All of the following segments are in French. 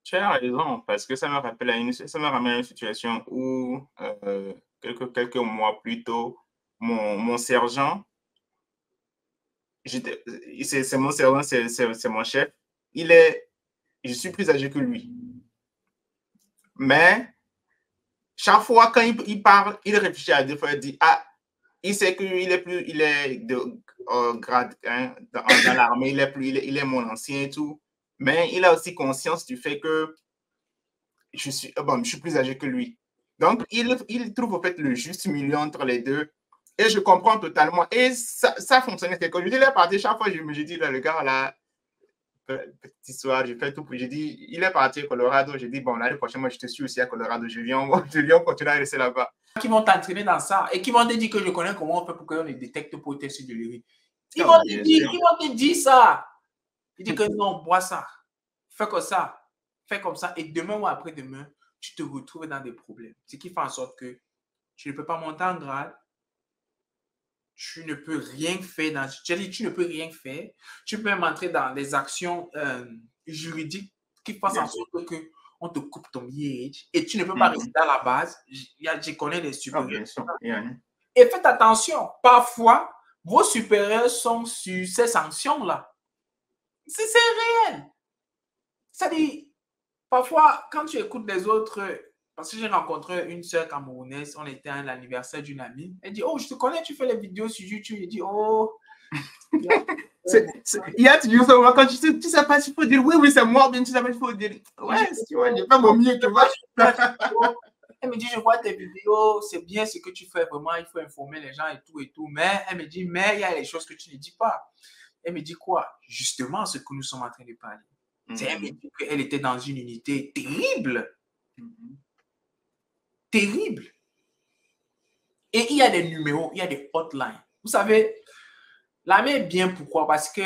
Tu as raison, parce que ça me rappelle ça me ramène à une situation où, quelques mois plus tôt, mon sergent, j'étais c'est mon sergent, c'est mon chef. Il est Je suis plus âgé que lui. Mais chaque fois quand il parle, il réfléchit à 2 fois, il dit: «Ah, il sait qu'il est de, grade, hein, dans l'armée, il est mon ancien et tout». Mais il a aussi conscience du fait que je suis plus âgé que lui. Donc, il trouve au fait le juste milieu entre les deux. Et je comprends totalement. Et ça fonctionnait quelque chose. Il est parti chaque fois, je me dis, là, le gars, là, petite histoire, j'ai fait tout. J'ai dit, il est parti au Colorado. J'ai dit, bon, l'année prochaine, moi, je te suis aussi à Colorado. Je viens continuer à rester là-bas. Qui vont t'entraîner dans ça et qui vont te dire que je connais comment on fait pour qu'on les détecte pour tester de l'urine. Ils vont te dire ça. Ils disent que non, bois ça, fais comme ça, fais comme ça. Et demain ou après-demain, tu te retrouves dans des problèmes. Ce qui fait en sorte que tu ne peux pas monter en grade. Tu ne peux rien faire. Tu ne peux rien faire. Tu peux même entrer dans des actions juridiques qui fassent en sorte que on te coupe ton IH et tu ne peux pas rester à la base. Je connais les supérieurs. Et faites attention, parfois, vos supérieurs sont sur ces sanctions-là. C'est réel. C'est-à-dire, parfois, quand tu écoutes les autres, parce que j'ai rencontré une sœur camerounaise, on était à l'anniversaire d'une amie, elle dit, oh, je te connais, tu fais les vidéos sur YouTube. Elle dit, oh... Il y a toujours ça, quand tu sais pas s'il faut dire oui, c'est moi, bien tu sais pas s'il faut dire ouais, tu vois, j'ai pas mon mieux, tu vois. Elle me dit, je vois tes vidéos, c'est bien ce que tu fais, vraiment, il faut informer les gens et tout, mais elle me dit, mais il y a les choses que tu ne dis pas. Elle me dit quoi? Justement, ce que nous sommes en train de parler. Elle me dit qu'elle était dans une unité terrible. Terrible. Et il y a des numéros, il y a des hotlines. Vous savez, l'armée est bien, pourquoi? Parce que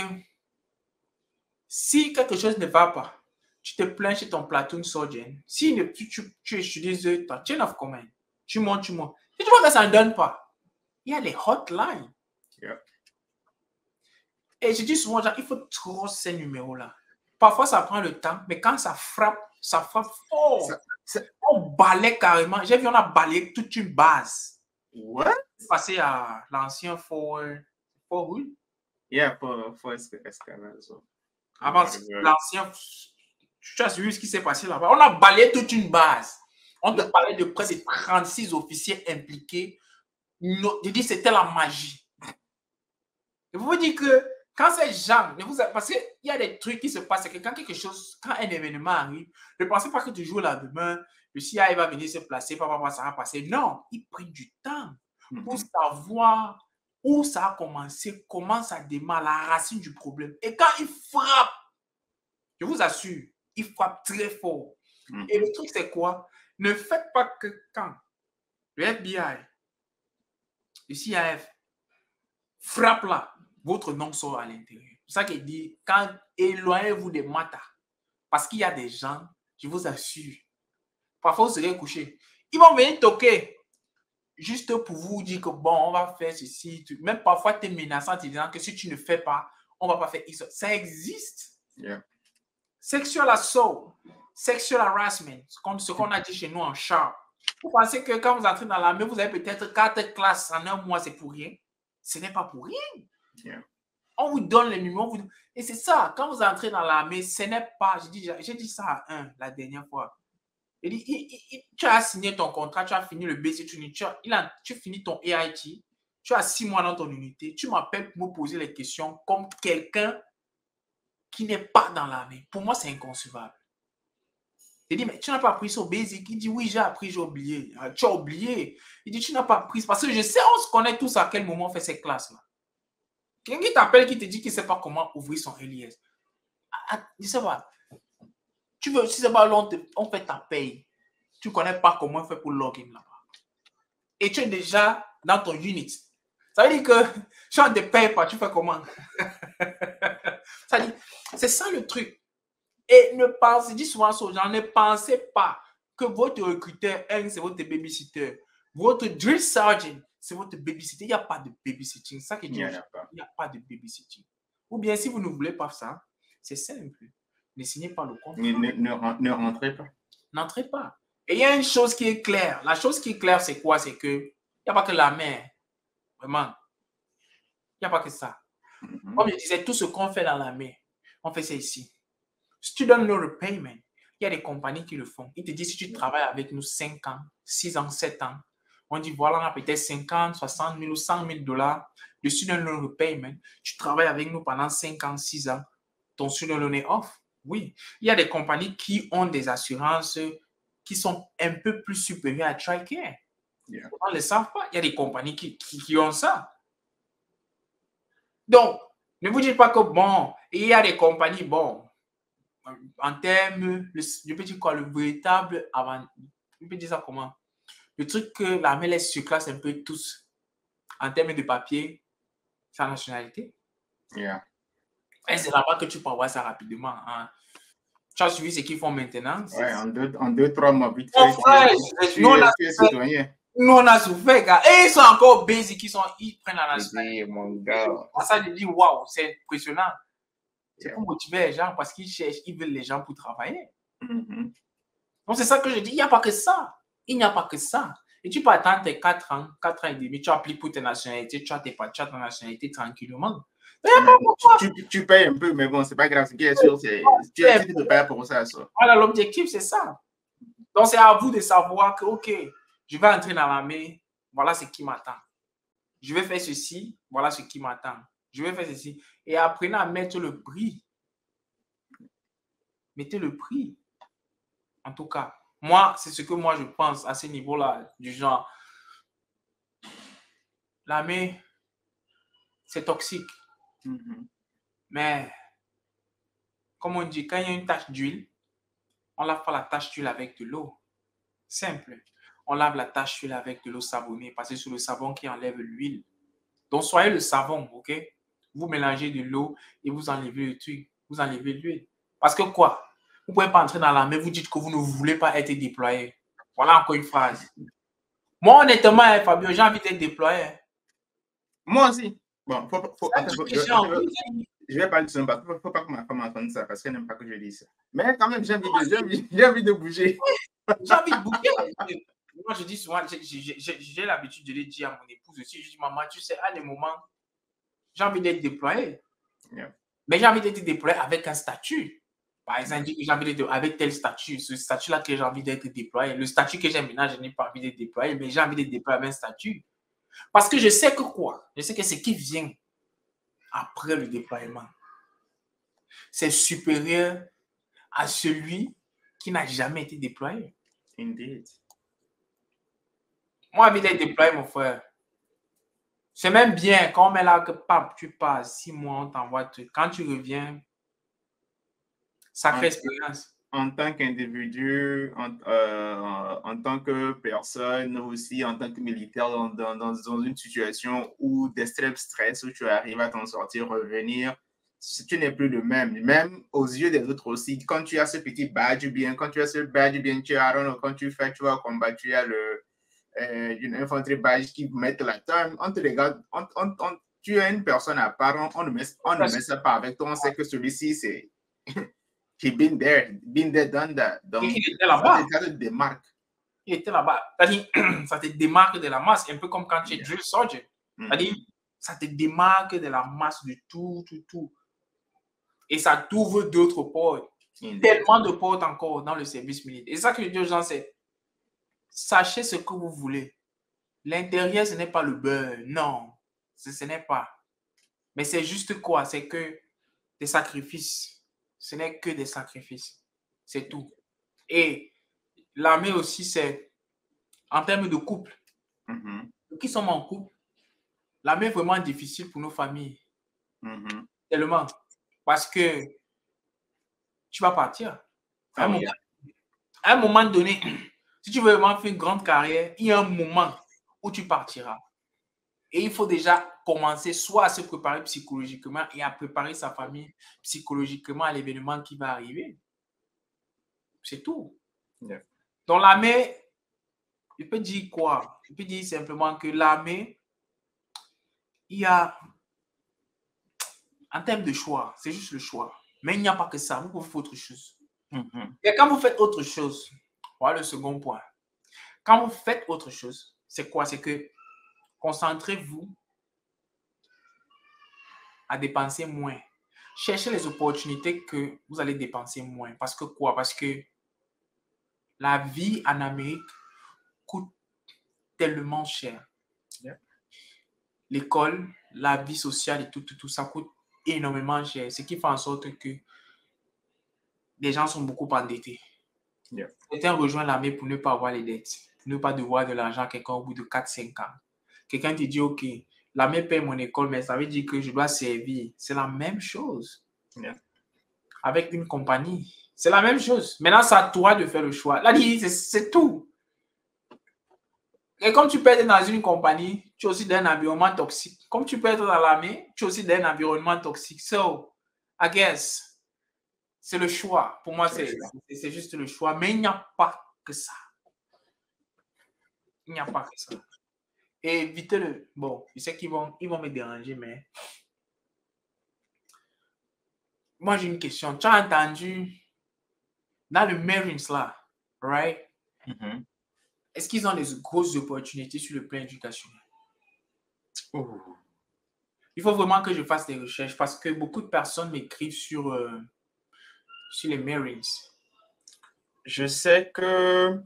si quelque chose ne va pas, tu te plains chez ton platoon sergeant. Si tu utilises ta chain of command, tu montes. Si tu vois que ça ne donne pas, il y a les hotlines. Et je dis souvent, genre, il faut trop ces numéros-là. Parfois, ça prend le temps, mais quand ça frappe fort. On balaye carrément. J'ai vu, on a balayé toute une base. Ouais. C'est passé à l'ancien Fort Hood. Yeah, Fort Escalade. Avant, l'ancien... Tu as vu ce qui s'est passé là-bas? On a balayé toute une base. On te parlait de près de 36 officiers impliqués. Je dis, c'était la magie. Je vous dis que quand ces gens, parce qu'il y a des trucs qui se passent, c'est que quand un événement arrive, ne pensez pas que tu joues là-demain, le CIA va venir se placer, ça va passer. Non, ils prennent du temps pour savoir où ça a commencé, comment ça démarre, la racine du problème. Et quand ils frappent, je vous assure, ils frappent très fort. Et le truc, c'est quoi? Ne faites pas que quand le FBI, le CIF frappe là, votre nom sort à l'intérieur. C'est ça qu'il dit, quand éloignez-vous des matas, parce qu'il y a des gens, je vous assure, parfois vous serez couché. Ils vont venir toquer, juste pour vous dire que bon, on va faire ceci. Même parfois, tu es menaçant, tu disant que si tu ne fais pas, on ne va pas faire X. Ça existe. Yeah. Sexual assault, sexual harassment, ce qu'on a dit chez nous en char. Vous pensez que quand vous entrez dans l'armée, vous avez peut-être 4 classes en un mois, c'est pour rien. Ce n'est pas pour rien. Yeah. On vous donne les numéros. Et c'est ça, quand vous entrez dans l'armée, ce n'est pas... J'ai dit ça à un la dernière fois. Il dit, tu as signé ton contrat, tu as fini le BC, tu finis ton AIT, tu as 6 mois dans ton unité, tu m'appelles pour me poser les questions comme quelqu'un qui n'est pas dans l'armée. Pour moi, c'est inconcevable. Il dit, mais tu n'as pas appris ça au basic? Il dit, oui, j'ai appris, j'ai oublié. Tu as oublié. Il dit, tu n'as pas appris. Parce que je sais, on se connaît tous à quel moment on fait ces classes-là. Quelqu'un qui t'appelle, qui te dit qu'il ne sait pas comment ouvrir son LIS. Je ne sais pas. Tu veux, si c'est pas long, on fait ta paye. Tu ne connais pas comment on fait pour login là-bas. Et tu es déjà dans ton unit. Ça veut dire que si on ne te paye pas, tu fais comment? C'est ça le truc. Et je dis souvent aux gens, ne pensez pas que votre recruteur, c'est votre babysitter. Votre drill sergeant, c'est votre babysitter. Il n'y a pas de babysitting. Ça qui dit, il n'y a pas de babysitting. Ou bien, si vous ne voulez pas ça, c'est simple. Ne signez pas le contrat. Ne rentrez pas. N'entrez pas. Et il y a une chose qui est claire. La chose qui est claire, c'est quoi? C'est que il n'y a pas que la mer. Vraiment. Il n'y a pas que ça. Comme je disais, tout ce qu'on fait dans la mer, on fait ça ici. Student loan repayment. Il y a des compagnies qui le font. Ils te disent, si tu travailles avec nous 5 ans, 6 ans, 7 ans, on dit, voilà, on a peut-être 50, 60 000 ou 100 000 dollars de student loan repayment. Tu travailles avec nous pendant 5 ans, 6 ans. Ton student loan est off. Oui. Il y a des compagnies qui ont des assurances qui sont un peu plus supérieures à TRICARE. Yeah. On ne le savent pas. Il y a des compagnies qui ont ça. Donc, ne vous dites pas que, bon, il y a des compagnies, bon, en termes, je peux dire quoi, le véritable avant, je peux dire ça comment? Le truc que l'armée laisse sur classe un peu tous, en termes de papier, sa nationalité. Yeah. Et c'est là-bas que tu peux avoir ça rapidement. Hein. Tu as suivi ce qu'ils font maintenant? Ouais, en deux, 3 mois, vite fait. Tu es citoyen. Nous, on a souffert, gars. Et ils sont encore basic, ils prennent la nationalité. Mon gars. Ça, je dis, waouh, c'est impressionnant. C'est pour motiver les gens parce qu'ils cherchent, ils veulent les gens pour travailler. Donc, c'est ça que je dis. Il n'y a pas que ça. Il n'y a pas que ça. Et tu peux attendre tes 4 ans et demi, tu appliques pour tes nationalités, tu as ta nationalité tranquillement. Tu payes un peu, mais bon, c'est pas grave. Ce qui est sûr, c'est tu te payes pour ça. Voilà, l'objectif, c'est ça. Donc, c'est à vous de savoir que, OK, je vais entrer dans l'armée, voilà ce qui m'attend. Je vais faire ceci, voilà ce qui m'attend. Je vais faire ceci. Et apprenez à mettre le prix. Mettez le prix. En tout cas, moi, c'est ce que moi je pense à ce niveau-là, du genre, l'armée, c'est toxique. Mais, comme on dit, quand il y a une tache d'huile, on lave pas la tache d'huile avec de l'eau. Simple. On lave la tache d'huile avec de l'eau savonnée parce que c'est le savon qui enlève l'huile. Donc, soyez le savon, ok? Vous mélangez de l'eau et vous enlevez le truc. Vous enlevez l'huile. Parce que quoi? Vous ne pouvez pas entrer dans l'armée, vous dites que vous ne voulez pas être déployé. Voilà encore une phrase. Moi, honnêtement, Fabio, j'ai envie d'être déployé. Moi aussi. Bon, je vais pas le dire parce qu'il ne faut pas que ma femme entende ça parce qu'elle n'aime pas que je dise ça. Mais quand même, j'ai envie de bouger. J'ai envie de bouger. Moi, je dis souvent, j'ai l'habitude de le dire à mon épouse aussi. Je dis, maman, tu sais, à des moments, j'ai envie d'être déployé. Yeah. Mais j'ai envie d'être déployé avec un statut. Par exemple, j'ai envie d'être avec tel statut. Ce statut-là que j'ai envie d'être déployé. Le statut que j'ai maintenant, je n'ai pas envie d'être déployé, mais j'ai envie d'être déployé avec un statut. Parce que je sais que quoi? Je sais que ce qui vient après le déploiement, c'est supérieur à celui qui n'a jamais été déployé. Indeed. Moi, envie d'être déployé, mon frère. C'est même bien quand on met là que tu pars 6 mois, on t'envoie. Quand tu reviens, sacrée expérience. En tant qu'individu, en tant que personne, aussi en tant que militaire, dans une situation où d'extrême stress, où tu arrives à t'en sortir, revenir, tu n'es plus le même. Même aux yeux des autres aussi, quand tu as ce petit badge bien, quand tu as ce badge bien, tu vas combattre, tu as une infanterie badge qui met la terme, on te regarde, tu es une personne à part, on ne met ça pas avec toi, on sait que celui-ci, c'est... He been there, done that. Donc, il était là-bas. Ça te démarque. Il était là-bas. C'est-à-dire, ça te démarque de la masse, un peu comme quand tu es drill sergeant. C'est-à-dire, ça te démarque de la masse de tout. Et ça t'ouvre d'autres portes. Tellement de portes encore dans le service militaire. Et ça que je dis aux gens, c'est sachez ce que vous voulez. L'intérieur, ce n'est pas le beurre. Non, ce n'est pas. Mais c'est juste quoi? C'est que des sacrifices. Ce n'est que des sacrifices. C'est tout. Et l'armée aussi, c'est en termes de couple. Qui sommes en couple, l'armée est vraiment difficile pour nos familles. Tellement. Parce que tu vas partir. À un moment donné, si tu veux vraiment faire une grande carrière, il y a un moment où tu partiras. Et il faut déjà commencer soit à se préparer psychologiquement et à préparer sa famille psychologiquement à l'événement qui va arriver. C'est tout. Yeah. Donc l'armée, je peux dire quoi? Je peux dire simplement que l'armée, il y a, en termes de choix, c'est juste le choix. Mais il n'y a pas que ça. Vous pouvez faire autre chose. Et quand vous faites autre chose, voilà le second point. Quand vous faites autre chose, c'est quoi? C'est que concentrez-vous à dépenser moins. Cherchez les opportunités que vous allez dépenser moins. Parce que quoi? Parce que la vie en Amérique coûte tellement cher. L'école, la vie sociale et tout ça coûte énormément cher. Ce qui fait en sorte que les gens sont beaucoup endettés. Certains rejoignent l'armée pour ne pas avoir les dettes, pour ne pas devoir de l'argent à quelqu'un au bout de 4-5 ans. Quelqu'un te dit, OK, l'armée paye mon école, mais ça veut dire que je dois servir. C'est la même chose. Avec une compagnie, c'est la même chose. Maintenant, c'est à toi de faire le choix. Là, c'est tout. Et comme tu peux être dans une compagnie, tu es aussi dans un environnement toxique. Comme tu peux être dans l'armée, tu es aussi dans un environnement toxique. So, I guess, c'est le choix. Pour moi, c'est juste le choix. Mais il n'y a pas que ça. Il n'y a pas que ça. Et évitez-le. Bon, je sais qu'ils vont me déranger, mais moi, j'ai une question. Tu as entendu dans le Marines là, right? Est-ce qu'ils ont des grosses opportunités sur le plan éducationnel? Il faut vraiment que je fasse des recherches parce que beaucoup de personnes m'écrivent sur les Marines. Je sais que,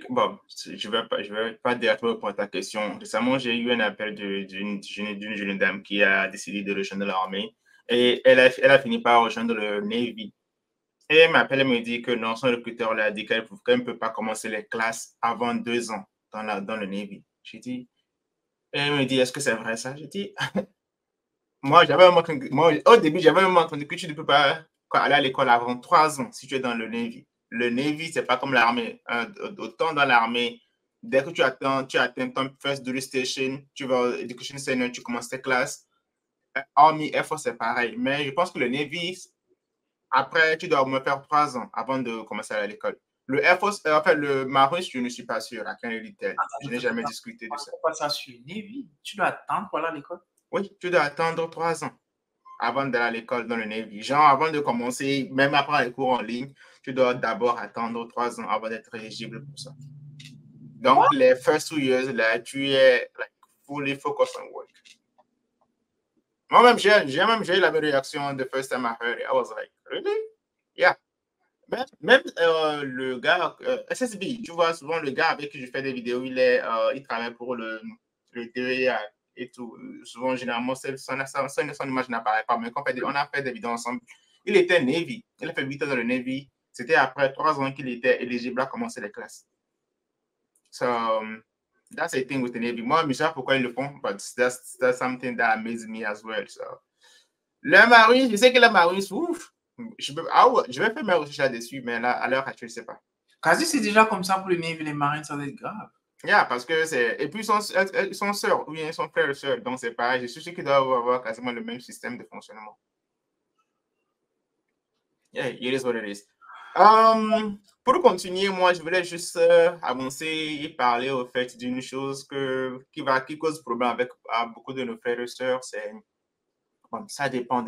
bon, je vais pas directement répondre à ta question. Récemment, j'ai eu un appel d'une jeune dame qui a décidé de rejoindre l'armée et elle a fini par rejoindre le Navy. Et elle m'appelle et me dit que non, son recruteur lui a dit qu'elle ne peut pas commencer les classes avant 2 ans dans le Navy. J'ai dit, et elle me dit, est-ce que c'est vrai ça? J'ai dit, moi, au début, j'avais même entendu que tu ne peux pas aller à l'école avant 3 ans si tu es dans le Navy. Le Navy, c'est pas comme l'armée. Autant dans l'armée, dès que tu atteins ton first duty station, tu vas à Education Center, tu commences tes classes. Army, Air Force, c'est pareil. Mais je pense que le Navy, après, tu dois au moins faire 3 ans avant de commencer à aller à l'école. Le Air Force, enfin, le Marines, je ne suis pas sûr. À quel tel. Je n'ai jamais discuté de ça. Pas ça sur le Navy. Tu dois attendre pour aller à l'école? Oui, tu dois attendre 3 ans avant d'aller à l'école dans le Navy. Genre, avant de commencer, même après les cours en ligne, tu dois d'abord attendre 3 ans avant d'être éligible pour ça. Donc, les first 2 years, là, tu es like, fully focused on work. Moi-même, j'ai eu la même réaction the first time I heard it. I was like, really? Yeah. Même le gars, SSB, tu vois, souvent le gars avec qui je fais des vidéos, il travaille pour le DEA et tout. Souvent, généralement, son image n'apparaît pas, mais quand on a fait des vidéos ensemble, il était Navy. Il a fait 8 ans dans le Navy. C'était après 3 ans qu'il était éligible à commencer les classes. So, that's a thing with the Navy. Moi, je ne sais pas pourquoi ils le font, but that's something that amazes me as well. So, le Marine, je sais que le Marine, ouf. Je vais faire mes recherches là-dessus, mais là, à l'heure actuelle, je ne sais pas. Quasi, c'est déjà comme ça pour les Navy et les Marines, ça va être grave. Yeah, parce que c'est. Et puis, ils sont sœurs, ou bien ils sont frères et sœurs. Donc, c'est pareil. Je suis sûr qu'ils doivent avoir quasiment le même système de fonctionnement. Yeah, it is what it is. Pour continuer, moi, je voulais juste avancer et parler au fait d'une chose qui cause problème avec beaucoup de nos frères et sœurs. C'est. Bon, ça dépend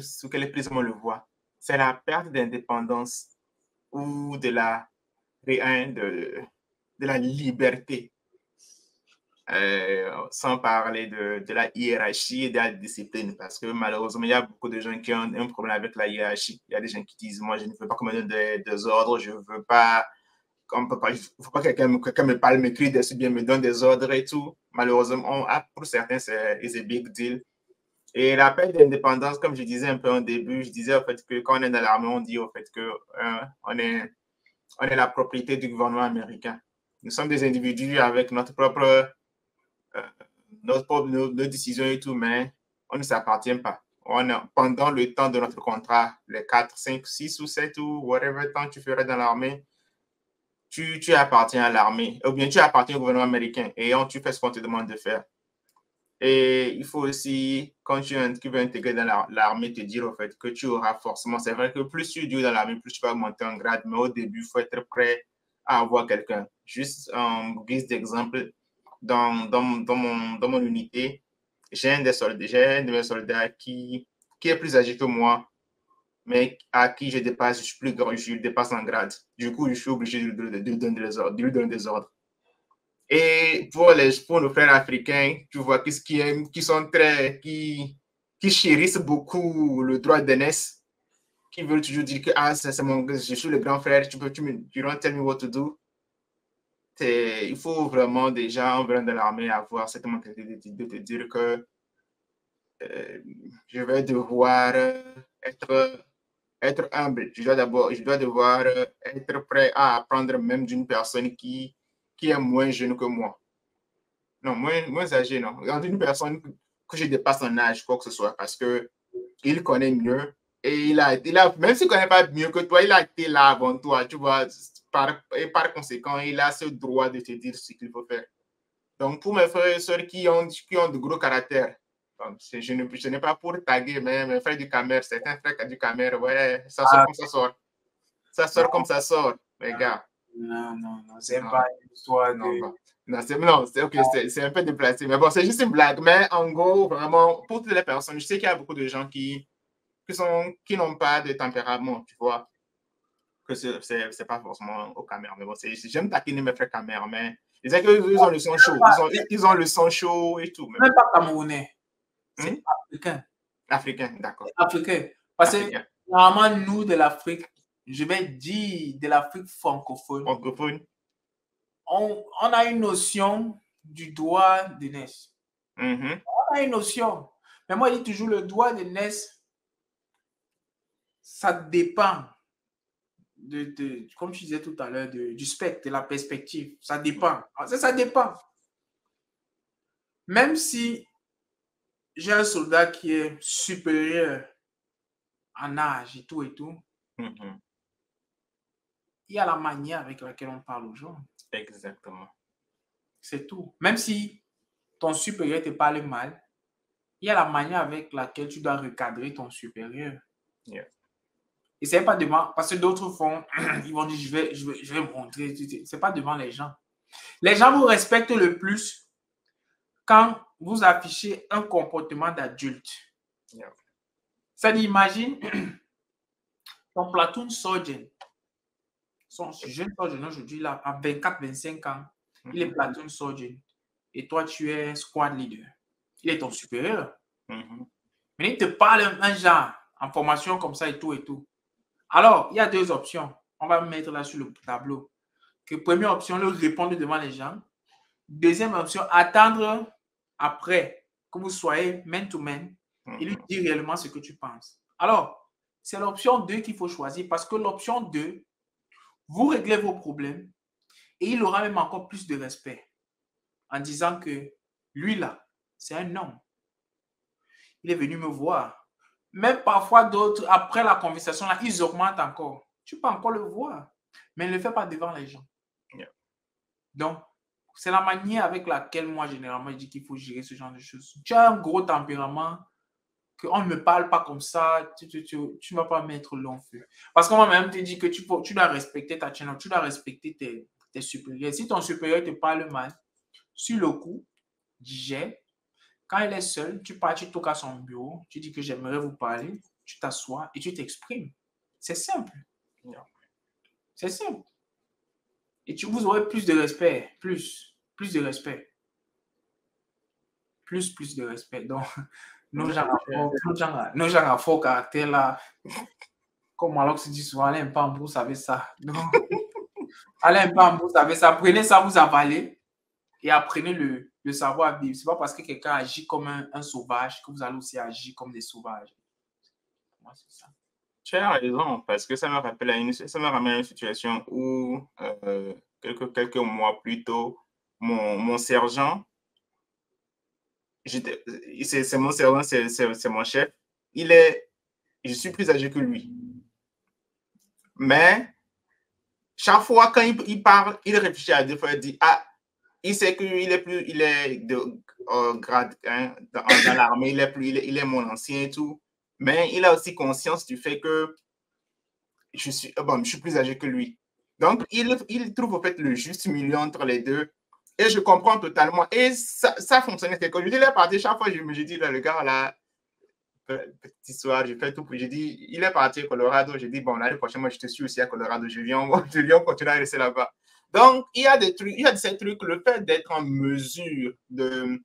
sous quel prisme on le voit. C'est la perte d'indépendance ou de la liberté, sans parler de la hiérarchie et de la discipline, parce que malheureusement, il y a beaucoup de gens qui ont un problème avec la hiérarchie. Il y a des gens qui disent, moi, je ne veux pas qu'on me donne des ordres, je ne veux pas, il ne faut pas que quelqu'un me parle, me crie dessus, bien me donne des ordres et tout. Malheureusement, pour certains, c'est un big deal. Et la perte d'indépendance, comme je disais un peu au début, je disais au fait que quand on est dans l'armée, on dit au fait que on est la propriété du gouvernement américain. Nous sommes des individus avec nos décisions et tout, mais on ne s'appartient pas. Pendant le temps de notre contrat, les 4, 5, 6 ou 7 ou whatever temps tu ferais dans l'armée, tu appartiens à l'armée, ou bien tu appartiens au gouvernement américain et tu fais ce qu'on te demande de faire. Et il faut aussi, quand tu veux intégrer dans l'armée, te dire au fait que tu auras forcément, c'est vrai que plus tu dures dans l'armée, plus tu vas monter en grade, mais au début, il faut être prêt à avoir quelqu'un. Juste en guise d'exemple, dans mon unité, j'ai un de mes soldats qui est plus âgé que moi, mais à qui je dépasse, je suis plus grand, je dépasse en grade. Du coup, je suis obligé de lui donner des ordres. Et pour nos frères africains, tu vois, qui sont qui chérissent beaucoup le droit d'aînesse, qui veulent toujours dire que je suis le grand frère, tu don't tell me what to do. Il faut vraiment déjà, en venant de l'armée, avoir cette mentalité de te dire que je vais devoir être humble. Je dois devoir être prêt à apprendre même d'une personne qui est moins jeune que moi. Non, moins âgé, non. D'une personne que je dépasse en âge, quoi que ce soit, parce qu'il connaît mieux. Et même s'il ne connaît pas mieux que toi, il a été là avant toi, tu vois. Et par conséquent, il a ce droit de te dire ce qu'il faut faire. Donc, pour mes frères et sœurs qui ont de gros caractères, je n'ai pas pour taguer, mais mes frères du Camer, certains frères du Camer, ouais, ça sort comme ça sort. Ça sort comme ça sort, les gars. Non, c'est pas une histoire de... Non, c'est un peu déplacé. Mais bon, c'est juste une blague. Mais en gros, vraiment, pour toutes les personnes, je sais qu'il y a beaucoup de gens qui n'ont pas de tempérament, tu vois. Que c'est pas forcément au Camer. Mais bon, j'aime taquiner mes frères Camer, mais ils ont le son chaud. Ils ont le son chaud et tout. Même pas camerounais. C'est africain. Africain, d'accord. Africain. Parce que normalement, nous, de l'Afrique, je vais dire de l'Afrique francophone, on a une notion du droit d'aînesse. On a une notion. Mais moi, je dis toujours, le droit d'aînesse, ça dépend comme tu disais tout à l'heure, du spectre, de la perspective. Ça dépend. Ça dépend. Même si j'ai un soldat qui est supérieur en âge et tout, il y a la manière avec laquelle on parle aux gens. Exactement. C'est tout. Même si ton supérieur te parle mal, il y a la manière avec laquelle tu dois recadrer ton supérieur. Yeah. Et c'est pas devant, parce que d'autres font, ils vont dire, je vais montrer. C'est pas devant les gens. Les gens vous respectent le plus quand vous affichez un comportement d'adulte. Yeah. C'est-à-dire, imagine ton platoon sergeant, son jeune sergeant aujourd'hui, là, à 24-25 ans, il est platoon sergeant. Et toi, tu es squad leader. Il est ton supérieur. Mais il te parle un genre en formation comme ça et tout. Alors, il y a deux options. On va mettre là sur le tableau. Que première option, le répondre devant les gens. Deuxième option, attendre après que vous soyez man-to-man et lui dire réellement ce que tu penses. Alors, c'est l'option 2 qu'il faut choisir parce que l'option 2, vous réglez vos problèmes et il aura même encore plus de respect en disant que lui là, c'est un homme. Il est venu me voir. Même parfois d'autres, après la conversation là, ils augmentent encore. Tu peux encore le voir, mais ne le fais pas devant les gens. Yeah. Donc, c'est la manière avec laquelle moi, généralement, je dis qu'il faut gérer ce genre de choses. Tu as un gros tempérament, qu'on ne me parle pas comme ça, tu ne vas pas mettre long feu. Parce qu'on va même te dire que tu dois respecter ta chaîne, tu dois respecter tes supérieurs. Si ton supérieur te parle mal, sur le coup, digère. Quand il est seul, tu pars, tu toques à son bureau, tu dis que j'aimerais vous parler, tu t'assois et tu t'exprimes. C'est simple. Yeah. C'est simple. Et vous aurez plus de respect. Plus de respect. Plus de respect. Donc, nos gens à fort caractère là, comme alors se dit souvent, Alain Pambou, vous savez ça. Donc, Alain Pambou, vous savez ça. Prenez ça, vous avalez et apprenez le savoir vivre. Ce n'est pas parce que quelqu'un agit comme un sauvage que vous allez aussi agir comme des sauvages. Moi, c'est ça. Tu as raison, parce que ça me ramène à une situation où quelques mois plus tôt, mon sergent, c'est mon sergent, c'est mon chef, je suis plus âgé que lui. Mais chaque fois quand il parle, il réfléchit à deux fois, il dit, il sait qu'il est de grade dans l'armée, il est mon ancien et tout. Mais il a aussi conscience du fait que je suis plus âgé que lui. Donc, il trouve en fait le juste milieu entre les deux Et je comprends totalement. Et ça fonctionnait. Quand je dis, il est parti, chaque fois, je me dis, là, le gars, là, petite histoire, j'ai fait tout. J'ai dit, il est parti à Colorado. J'ai dit, bon, l'année prochaine, moi, je te suis aussi à Colorado. Je viens continuer à rester là-bas. Donc, il y a des trucs, il y a ces trucs, le fait d'être en mesure de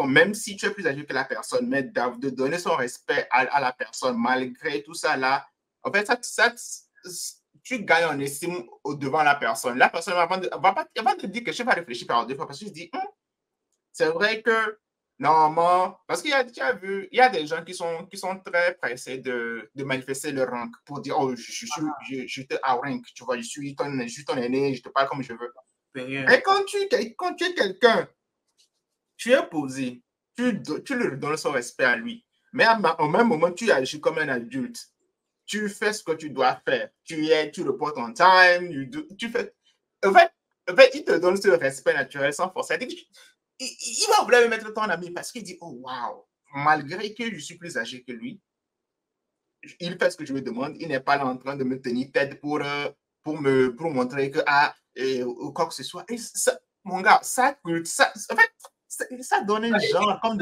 même si tu es plus âgé que la personne, mais de donner son respect à la personne, malgré tout ça là, en fait, tu gagnes en estime devant la personne. La personne va pas te dire que je vais réfléchir par deux fois parce que je dis, c'est vrai que normalement, parce qu'il y a, tu as vu, il y a des gens qui sont très pressés de manifester leur rank pour dire, oh, je te rank, tu vois, je suis ton aîné, je te parle comme je veux. Et quand tu es quelqu'un, tu es posé, tu lui donnes son respect à lui, mais au même moment, tu agis comme un adulte. Tu fais ce que tu dois faire. Tu reportes en time, tu fais. En fait, il te donne ce respect naturel sans forcer. Il va vouloir me mettre ton ami parce qu'il dit, oh wow, malgré que je suis plus âgé que lui, il fait ce que je lui demande. Il n'est pas là en train de me tenir tête pour montrer que quoi que ce soit. Et ça, mon gars, en fait, ça donne un genre, comme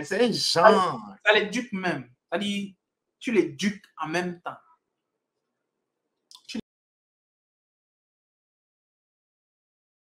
c'est un genre. Ça l'éduque même. C'est-à-dire, tu l'éduques en même temps.